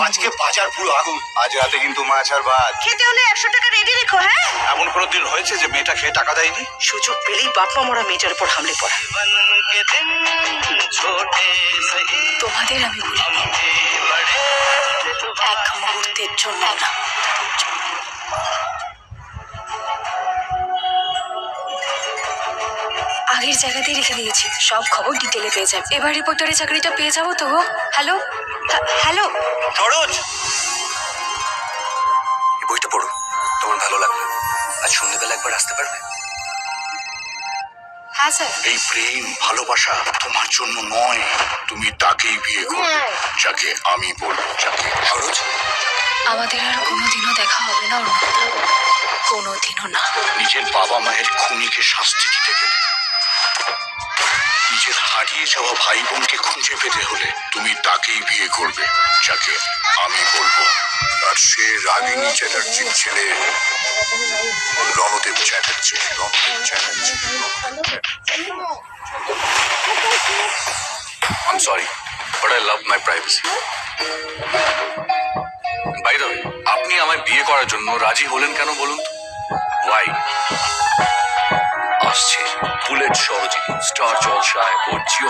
আজকে বাজার পুরো আগুন। আজ রাতে কিন্তু মাছ আর ভাত। খেতে হলে 100 টাকা রেডি রেখো। হ্যাঁ, এমন কোনো দিন হয়েছে যে মেয়েটা খেয়ে টাকা দেয়নি? সুযোগ পেলেই বাপমা মরা মেয়েটার উপর হামলে পড়া। তোমাদের আমি বলিনি, এক মুহূর্তের জন্য না। আগের জায়গাতেই রেখে দিয়েছি, সব খবর ডিটেলে পেয়ে যাবে। এবার রিপোর্টারের চাকরিটা পেয়ে যাবো তো গো। হ্যালো হ্যালো সরোজ, এই বইটা পড়ো, তোমার ভালো লাগবে। আজ সন্ধ্যেবেলা একবার আসতে পারবে? হ্যাঁ স্যার। এই প্রেম ভালোবাসা তোমার জন্য নয়, তুমি তাকেই বিয়ে করবে যাকে আমি বলবো, যাকে সরোজ। আমাদের আর কোনোদিনও দেখা হবে না অরুণদা, কোনোদিনও না। নিজের বাবা মায়ের খুনিকে শাস্তি দিতে গেলে, নিজের হারিয়ে যাওয়া ভাই বোনকে খুঁজে পেতে হলে তুমি তাকেই বিয়ে করবে যাকে আমি বলবো। আর সে রাগিনী চ্যাটার্জির ছেলে Ranadeb Chatterjee. I'm sorry, but I love my privacy. By the way, আপনি আমায় বিয়ে করার জন্য রাজি হলেন কেন বলুন তো? Why? আসছে বুলেট সরোজিনী, স্টার জলসায় ও জিও